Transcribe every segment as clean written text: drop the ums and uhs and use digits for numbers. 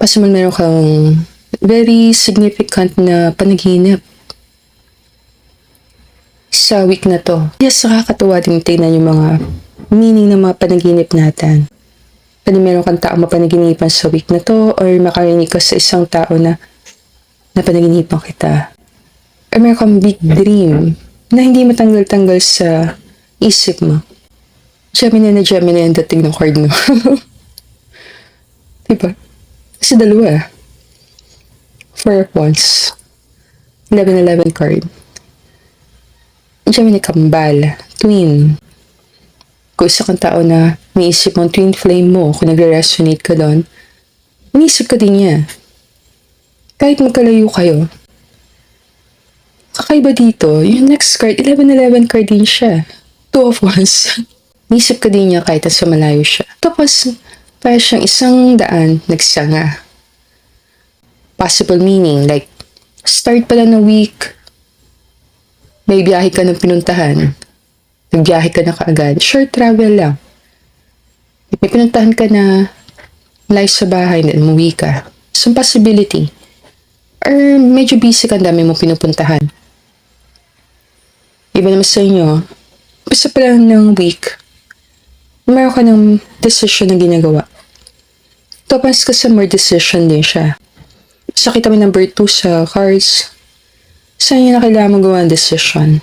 Possible meron kang very significant na panaginip sa week na to. Yes, nakakatuwa din tingnan yung mga meaning ng mga panaginip natin. Pwede meron kang tao mapanaginipan sa week na to or makarinig ka sa isang tao na napanaginipan kita. Or meron kang big dream na hindi matanggal-tanggal sa isip mo. Gemini na Gemini ang dating ng card mo. Diba? Kasi dalawa. Four of Wands. 11-11 card. Gemini Kambal. Twin. Kung isa kang tao na naisip mo twin flame mo, kung nagre-resonate ka doon, naisip ka din niya. Kahit magkalayo kayo. Kakaiba dito, yung next card, 11-11 card din siya. Two of Wands. Naisip ka din niya kahit nasa malayo siya. Tapos, para siyang isang daan, nagsanga. Possible meaning, like, start pala ng week, may biyahe ka ng pinuntahan, nagbiyahe ka na kaagad, short travel lang. May pinuntahan ka na malayo sa bahay, na umuwi ka. Some possibility. Or medyo busy ka, dami mo pinupuntahan. Iba naman sa inyo, basta pala ng week, meron ka ng decision na ginagawa. Tapos ka sa more decision din siya. So, kita mo number 2 sa cards. Saan niya na kailangan magawa ng decision?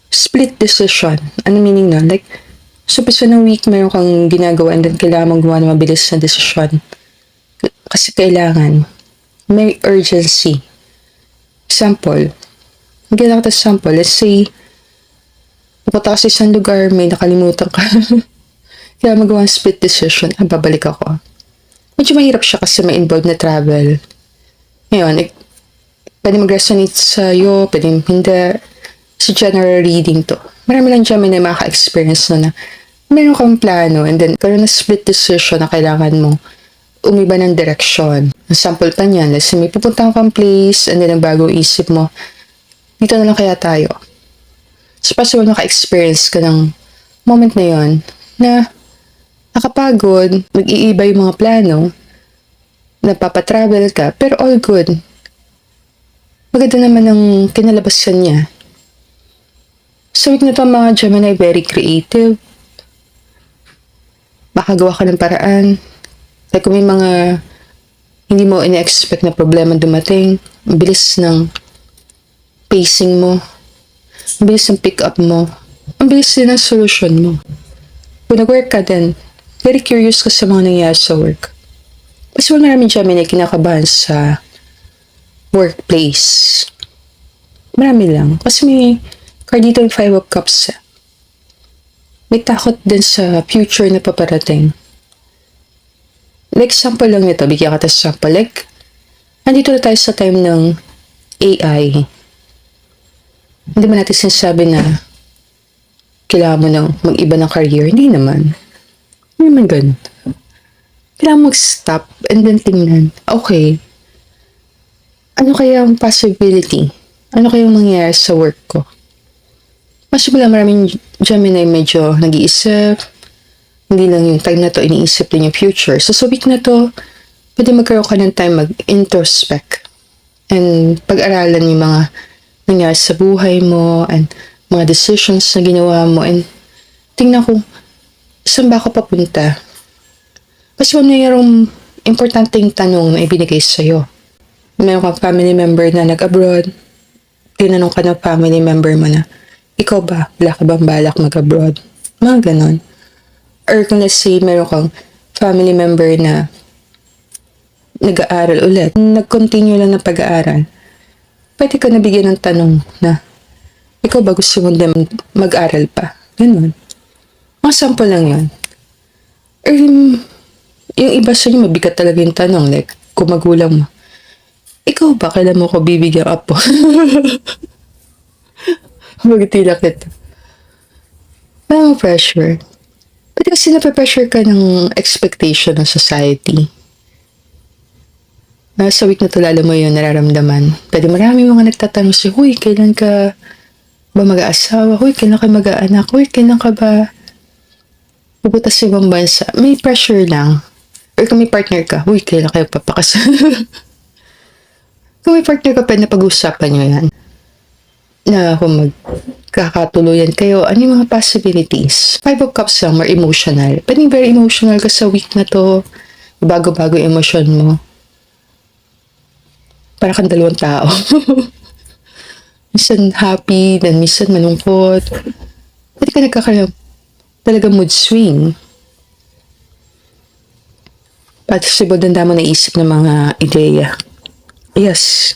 Split decision. Ano meaning na? Like, so pasa ng week, meron kang ginagawa and then kailangan magawa ng mabilis na decision. Kasi kailangan. May urgency. Example. Magkita kita sample. Let's say, pupunta ka sa isang lugar, may nakalimutan ka. Kaya magawa ng split decision. Babalik ako. Medyo mahirap siya kasi may involved na travel. Ngayon, pwede mag-resonate sa'yo, pwede hindi. Sa general reading to. Marami lang dyan may maka-experience na meron kang plano and then karoon na split decision na kailangan mo umiba ng direction. Ang sample pa niyan, let's say may pupunta kang place and then ang bagong isip mo, dito na lang kaya tayo. So, possible maka-experience ka ng moment na yon na nakapagod, mag-iiba yung mga plano, napapatravel ka, pero all good. Maganda naman ang kinalabasan niya. So, week na to mga Gemini, very creative. Makagawa ka ng paraan. Like, kung may mga hindi mo ina-expect na problema dumating, ang bilis ng pacing mo, ang bilis ng pick-up mo, ang bilis din ng solution mo. Kung nag-work ka din, very curious ka sa mga nangyayari sa work. Kasi maraming Gemini kinakabahan sa workplace. Marami lang. Kasi may card dito yung 5 of Cups. May takot din sa future na paparating. Like, sample lang nito. Bigyan ka tayo sample. Like, nandito na tayo sa time ng AI. Hindi ba natin sinasabi na kailangan mo nang mag-iba ng career? Hindi naman. Hindi naman ganun. Kailangan mag-stop and then tingnan. Okay. Ano kaya ang possibility? Ano kaya ang mangyayari sa work ko? Mas wala maraming Gemini medyo nag-iisip. Hindi lang yung time na to, iniisip din yung future. So, sa week na to, pwede magkaroon ka ng time mag-introspect and pag-aralan yung mga nangyari sa buhay mo and mga decisions na ginawa mo and tingnan kung saan ba ako papunta. Kasi kung mayroong importanteng tanong na ibinigay sa'yo. Mayroon kang family member na nag-abroad, tinanong ka ng family member mo na, ikaw ba? Wala ka bang balak mag-abroad? Mga ganon. Or kung let's say, meron kang family member na nag-aaral ulit, nag-continue lang ng pag-aaral, pwede ka nabigyan ng tanong na, ikaw ba gusto mo din mag-aral pa? Ganon. Mga sample lang yun. Or yung iba sa inyo, mabigat talaga yung tanong. Like, kung magulang mo, ikaw ba, kailan mo ko bibigyan apo? Magtila kita. Wala mo pressure. Pwede kasi nape-pressure ka ng expectation ng society. Sa week na to, lalo mo yun nararamdaman. Pwede marami mga nagtatanong si, huy, kailan ka ba mag-aasawa? Huy, kailan ka mag-aanak? Huy, kailan ka ba pupunta sa ibang bansa? May pressure lang. Or Or kung may partner ka, uy, kailan kayo papakasal? Kung may partner ka, pwede na pag-usapan nyo yan. Na kung magkakatuluyan kayo, ano yung mga possibilities? Five of Cups lang, more emotional. Pwedeng very emotional ka sa week na to. Bago-bago yung emosyon mo. Para kang dalawang tao. Minsan happy, then minsan malungkot. Pwede ka nagkakaroon talaga mood swing. Possible din mo naisip ng mga ideya. Yes.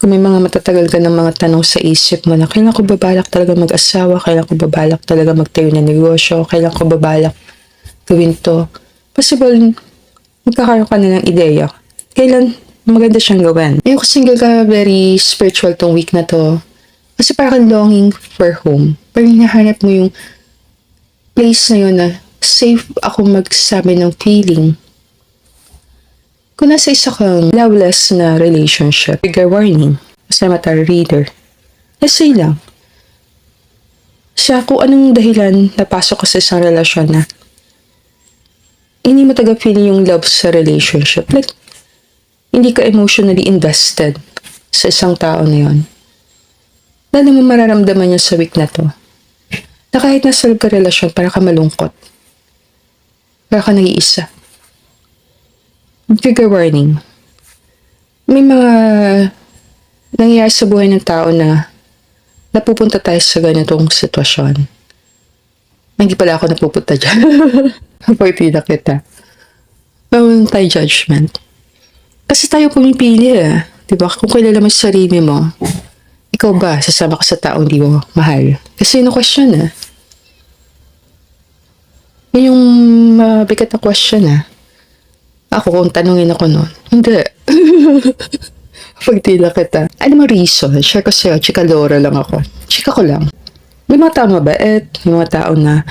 Kung may mga matatagal ka ng mga tanong sa isip mo na kailan ko babalak talaga mag-asawa, kailan ko babalak talaga magtayo ng negosyo, kailan ko babalak gawin to. Possible, magkakaroon ka na ng ideya. Kailan maganda siyang gawin. Yung single ka, very spiritual tong week na to. Kasi parang longing for home. Parang hinahanap mo yung place na yun na safe ako magsabi ng feeling. Kung nasa isa kang loveless na relationship, trigger warning, sa mata reader, let's say lang, siya kung anong dahilan napasok ka sa isang relasyon na hindi mo taga-feel yung love sa relationship. Like, hindi ka emotionally invested sa isang tao na yun. Lalo mo mararamdaman niya sa week na to. Na kahit nasa loob ka relasyon, para ka malungkot. Para ka nag-iisa. Trigger warning. May mga nangyayari sa buhay ng tao na napupunta tayo sa ganitong sitwasyon. Hindi pala ako napupunta dyan. Pagtida kita. Bawal tayo judgment. Kasi tayo pumipili Diba? Kung kilala mo sa sarili mo, ikaw ba sasama ka sa taong di mo mahal? Kasi yun ang question Yun yung mabigat na question Ako, kung tanungin ako nun, hindi. Pagtila kita. Ano mo reason? Share ko sa'yo, chika Laura lang ako. Chika ko lang. May mga tao mabait, may mga tao na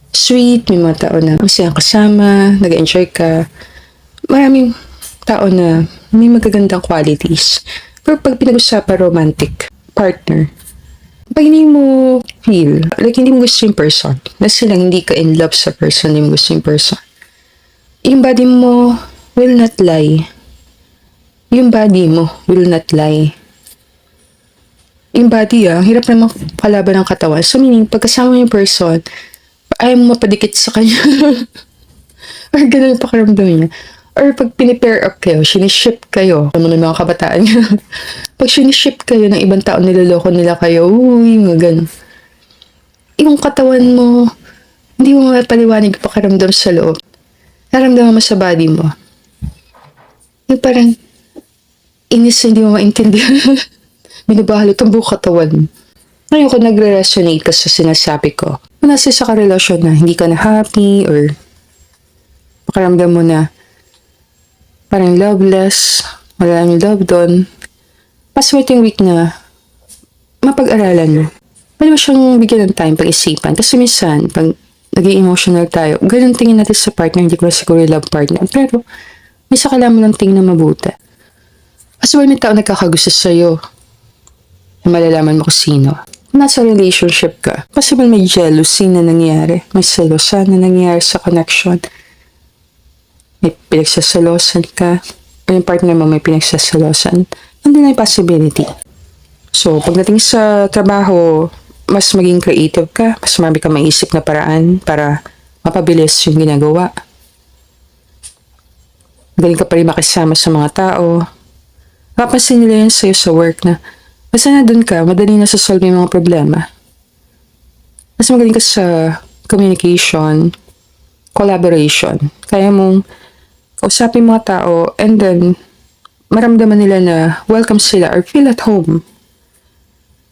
sweet, may mga tao na masayang kasama, nag-enjoy ka. Maraming tao na may magagandang qualities. Pero pag pinag-usapan romantic partner, pag hindi mo feel, like hindi mo gusto yung person, na silang hindi ka in love sa person, hindi mo gusto yung person, yung body mo will not lie. Yung body mo will not lie. Yung body hirap naman kalaban ng katawan. So meaning, pagkasama mo yung person, ayaw mo mapadikit sa kanya. Or ganun yung pakiramdam niya. Or pag pinipair up kayo, siniship kayo, ano ng mga kabataan niya. Pag siniship kayo ng ibang tao, niloloko nila kayo, uy, mga ganun. Yung katawan mo, hindi mo mapaliwanag yung pakiramdam sa loob. Naramdaman mo sa body mo. Yung parang inis hindi mo maintindihan. Binabahalot ang buong katawan mo. Ngayon kung nagre-resonate ka sa sinasabi ko, kung nasa isa ka relasyon na hindi ka na happy or makaramdam mo na parang loveless, wala yung love doon, paswerte yung week na mapag-aralan mo. Pwede mo siyang bigyan ng time pag-isipan. Kasi minsan, pag naging emotional tayo, ganun tingin natin sa partner, hindi ko na siguro yung love partner. Pero, may sakala mo lang tingin na mabuti. Kasi may tao nagkakagusto sa'yo, na malalaman mo kung sino. Kung nasa relationship ka, possible may jealousy na nangyari, may selosan na nangyari sa connection, may pinagsasalosan ka, o yung partner mo may pinagsasalosan, nandun na yung possibility. So, pagdating sa trabaho, mas maging creative ka, mas marami ka maisip na paraan para mapabilis yung ginagawa. Magaling ka pa rin makisama sa mga tao. Papansin nila yan sa'yo sa work na basta na dun ka, madali na sasolve yung mga problema. Mas magaling ka sa communication, collaboration. Kaya mong kausapin mga tao and then maramdaman nila na welcome sila or feel at home.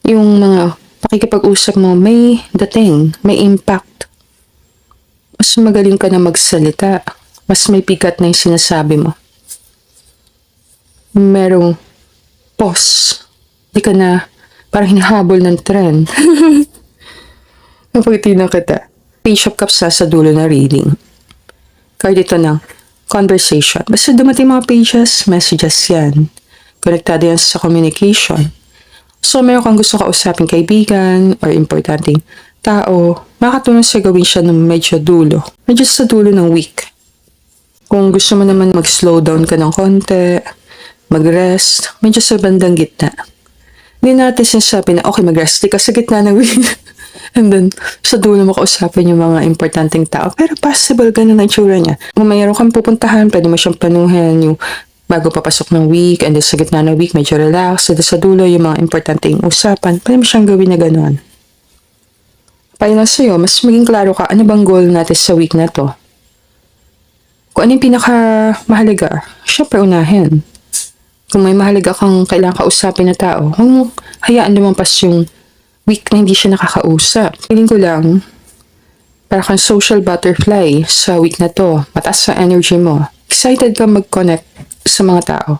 Yung mga pakikipag-usap mo, may dating, may impact. Mas magaling ka na magsalita. Mas may bigat na yung sinasabi mo. Merong pause. Di ka na parang hinahabol ng trend. Napagtinan kita. Page of Cups sa dulo na reading. Card ito ng conversation. Basta dumating mga pages, messages yan. Konektado yan sa communication. So, meron kang gusto kausapin kaibigan or importanteng tao, makatulong sa gawin siya ng medyo dulo. Medyo sa dulo ng week. Kung gusto mo naman mag-slow down ka ng konti, mag-rest, medyo sa bandang gitna. Hindi natin sinasabi na, okay, mag-rest ka sa gitna ng week. And then, sa dulo mo kausapin yung mga importanteng tao. Pero possible, ganun ang itsura niya. Kung mayroon kang pupuntahan, pwede mo siyang panuhin yung bago papasok ng week, and then sa gitna ng week, medyo relax. And then sa dulo, yung mga importanteng usapan, pwede mo siyang gawin na ganun. Payo lang sa'yo, mas maging klaro ka, ano bang goal natin sa week na to? Kung ano yung pinaka-mahalaga, syempre unahin. Kung may mahalaga kang kailangan kausapin na tao, huwag mo hayaan lumampas yung week na hindi siya nakakausap. Feeling ko lang, para kang social butterfly sa week na to, mataas sa energy mo. Excited ka mag-connect sa mga tao.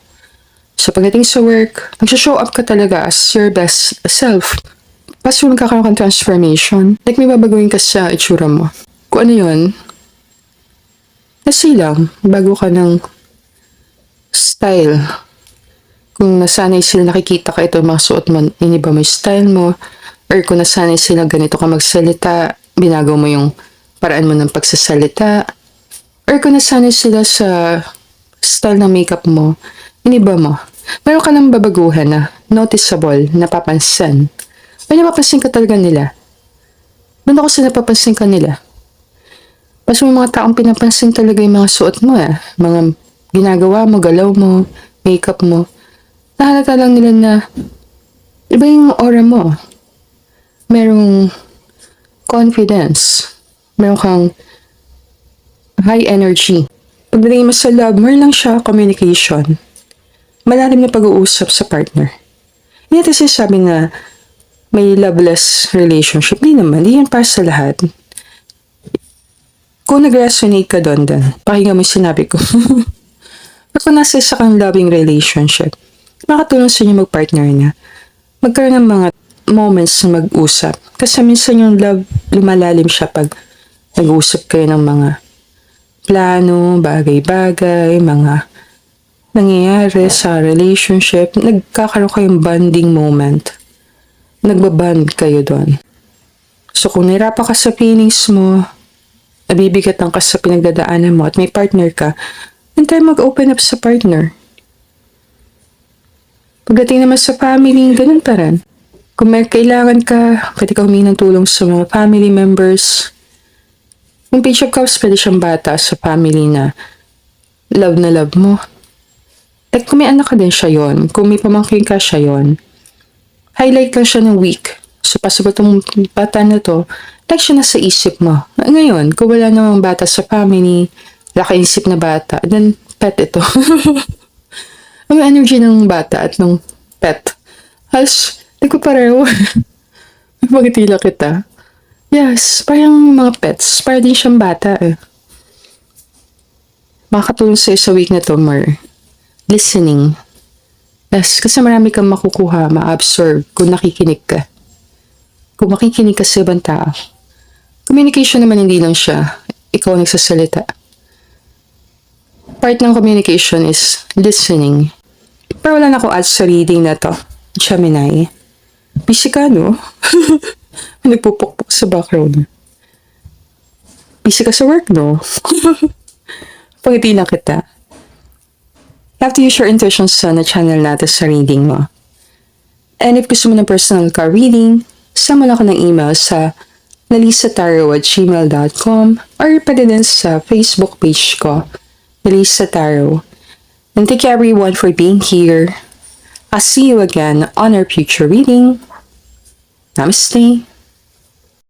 So pagdating sa work, magsha-show up ka talaga as your best self. Pas yung magkakaroon kang transformation, like may babaguhin ka sa itsura mo. Kung ano yun, kasi lang, bago ka ng style. Kung nasanay sila nakikita ka ito, mga suot mo, iniba mo yung style mo, or kung nasanay sila ganito ka magsalita, binago mo yung paraan mo ng pagsasalita, or kung nasanay sila sa style ng makeup mo, iniba mo. Meron ka nang babaguhan na noticeable, napapansin. May napapansin ka talaga nila. Doon ako sa napapansin ka nila. Mas may mga taong pinapansin talaga yung mga suot mo mga ginagawa mo, galaw mo, makeup mo. Nahalata lang nila na iba yung aura mo. Merong confidence. Meron kang high energy. Pagdating mo sa love, meron lang siya communication. Malalim na pag-uusap sa partner. Hindi natin sinasabi na may loveless relationship. Hindi naman. Hindi yan para sa lahat. Kung nag-resonate ka doon, pakinggan mo yung sinabi ko. Pero kung nasa isa kang loving relationship, makatulong sa inyo mag-partner na. Magkaroon ng mga moments na mag-usap. Kasi minsan yung love, lumalalim siya pag nag-usap kayo ng mga plano, bagay-bagay, mga nangyayari sa relationship. Nagkakaroon kayong bonding moment. Nagbaband kayo doon. So kung nahirapan ka sa feelings mo, nabibigatan ka sa pinagdadaanan mo at may partner ka, hintay mag-open up sa partner. Pagdating naman sa family, ganun pa rin. Kung may kailangan ka, pwede ka humingi ng tulong sa mga family members. Yung Page of Cups, pwede siyang bata sa family na love mo. Like kung may anak ka din siya yon, kung may pamangkin ka siya yon, highlight lang siya ng week. So, possible itong bata na to, like siya nasa isip mo. Ngayon, kung wala namang bata sa family, nakaisip na bata, then pet ito. Ang energy ng bata at ng pet. Halos, nagpapareho. Magtila kita. Yes, parang mga pets. Parang din siyang bata Makakatulong sa'yo sa week na to, more listening. Yes, kasi marami kang makukuha, ma-absorb kung nakikinig ka. Kung makikinig ka sa ibang tao. Communication naman hindi lang siya. Ikaw ang nagsasalita. Part ng communication is listening. Pero wala na akong ads sa reading na to. Gemini. Busy ka, no? Nagpupukpuk sa background. Busy ka sa work, no? Pagiti lang kita. You have to use your intuition sa channel natin sa reading mo. And if gusto mo ng personal ka reading, send mo lang ako ng email sa nalisataro@gmail.com or pwede din sa Facebook page ko, Nalisa Taro. And thank you everyone for being here. I'll see you again on our future reading. Namaste.